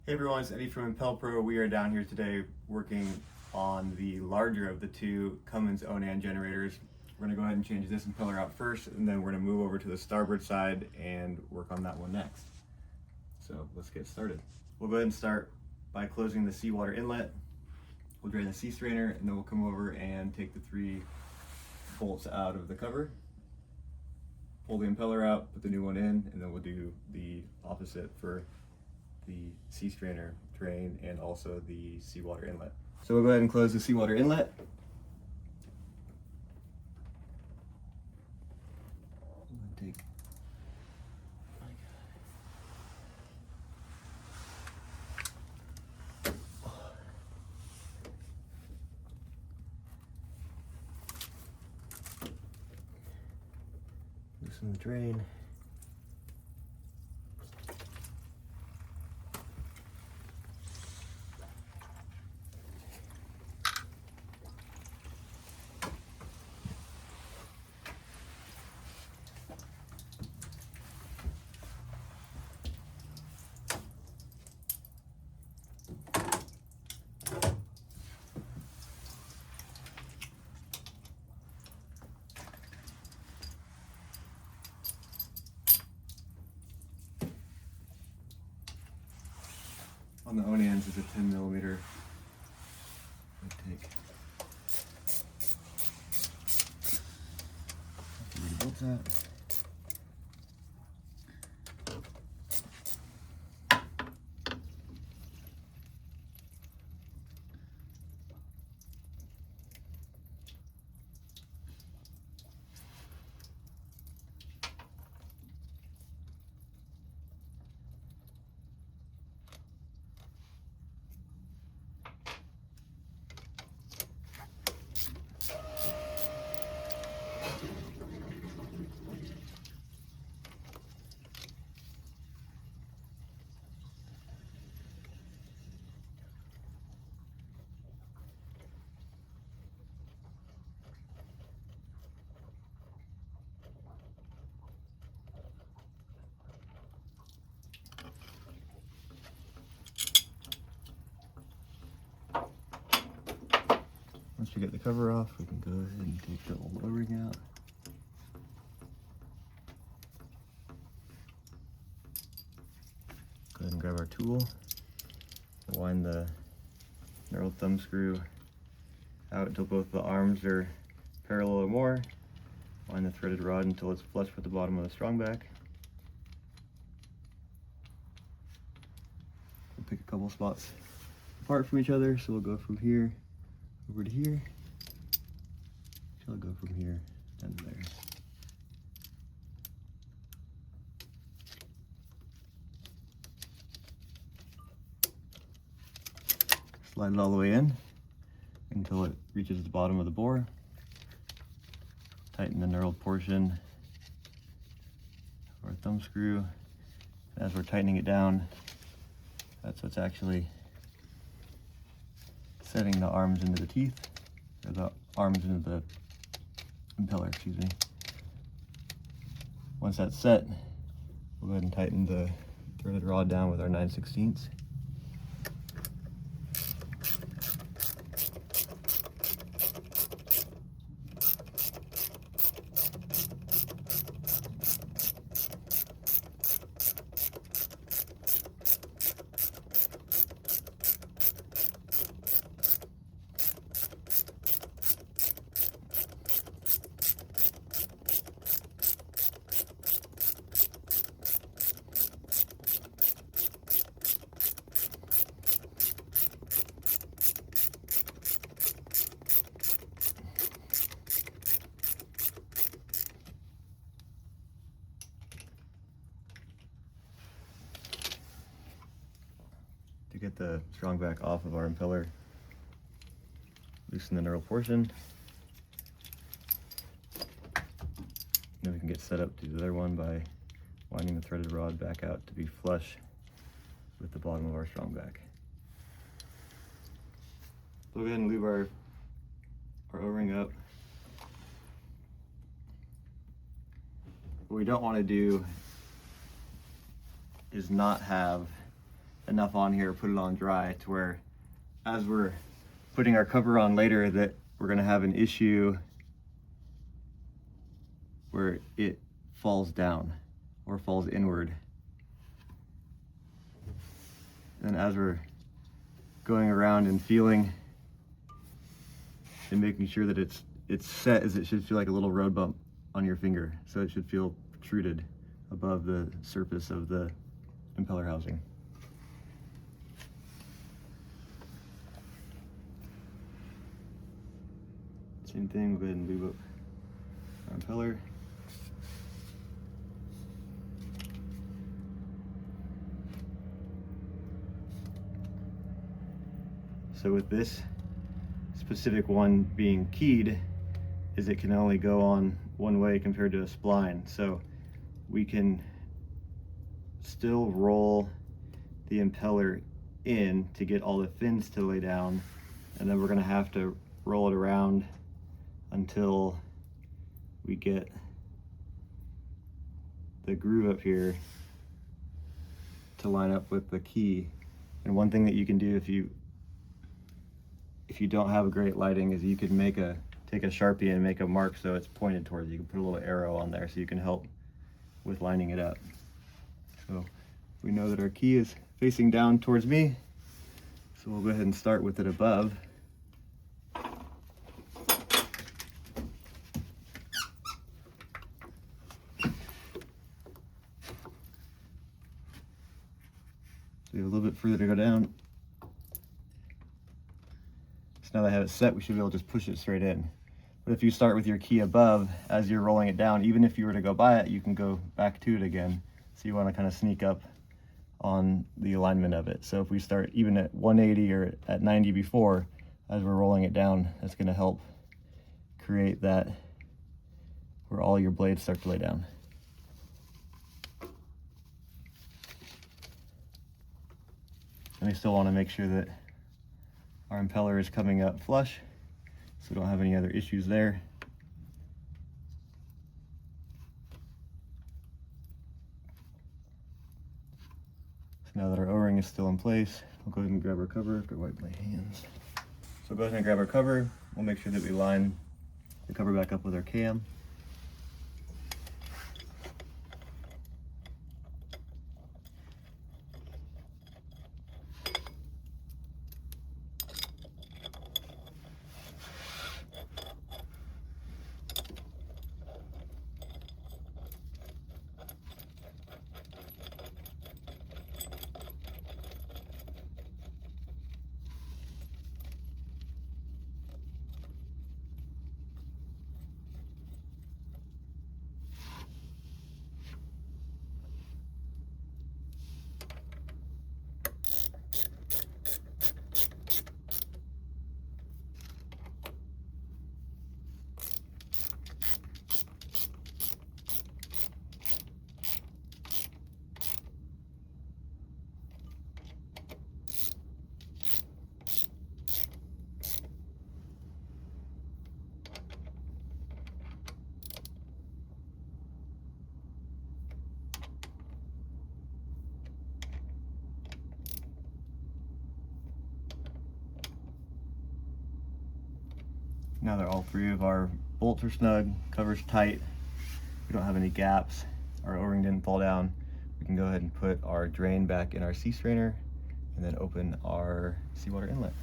Hey everyone, it's Eddie from ImpelPro. We are down here today working on the larger of the two Cummins Onan generators. We're going to go ahead and change this impeller out first, and then we're going to move over to the starboard side and work on that one next. So let's get started. We'll go ahead and start by closing the seawater inlet. We'll drain the sea strainer, and then we'll come over and take the 3 bolts out of the cover, pull the impeller out, put the new one in, and then we'll do the opposite for the sea strainer drain and also the seawater inlet. So we'll go ahead and close the seawater inlet. Take loosen the drain. On the Onans is a 10mm. Take where the bolts at. Once we get the cover off, we can go ahead and take the old O-ring out. Go ahead and grab our tool. Wind the knurled thumb screw out until both the arms are parallel or more. Wind the threaded rod until it's flush with the bottom of the strongback. We'll pick a couple spots apart from each other, so we'll go from here over to here. So I'll go from here down to there. Slide it all the way in until it reaches the bottom of the bore. Tighten the knurled portion of our thumb screw. As we're tightening it down, that's what's actually setting the arms into the teeth, or the arms into the impeller, excuse me. Once that's set, we'll go ahead and tighten the threaded rod down with our 9/16. To get the strong back off of our impeller, loosen the knurled portion. Then we can get set up to the other one by winding the threaded rod back out to be flush with the bottom of our strong back. We'll go ahead and lube our O-ring up. What we don't want to do is not have enough on here, put it on dry to where as we're putting our cover on later that we're gonna have an issue where it falls down or falls inward. And as we're going around and feeling and making sure that it's set, as it should feel like a little road bump on your finger. So it should feel protruded above the surface of the impeller housing. Same thing, we'll go ahead and lube up our impeller. So with this specific one being keyed, is it can only go on one way compared to a spline. So we can still roll the impeller in to get all the fins to lay down, and then we're gonna have to roll it around until we get the groove up here to line up with the key. And one thing that you can do if you don't have a great lighting is you could take a Sharpie and make a mark so it's pointed towards you. You can put a little arrow on there so you can help with lining it up. So we know that our key is facing down towards me, so we'll go ahead and start with it above. So we have a little bit further to go down. So now that I have it set, we should be able to just push it straight in. But if you start with your key above, as you're rolling it down, even if you were to go by it, you can go back to it again. So you want to kind of sneak up on the alignment of it. So if we start even at 180 or at 90 before, as we're rolling it down, that's going to help create that where all your blades start to lay down. And we still want to make sure that our impeller is coming up flush, so we don't have any other issues there. So now that our O-ring is still in place, we'll go ahead and grab our cover. I've got to wipe my hands. So go ahead and grab our cover. We'll make sure that we line the cover back up with our cam. Now that all three of our bolts are snug, cover's tight, we don't have any gaps, our O-ring didn't fall down, we can go ahead and put our drain back in our sea strainer and then open our seawater inlet.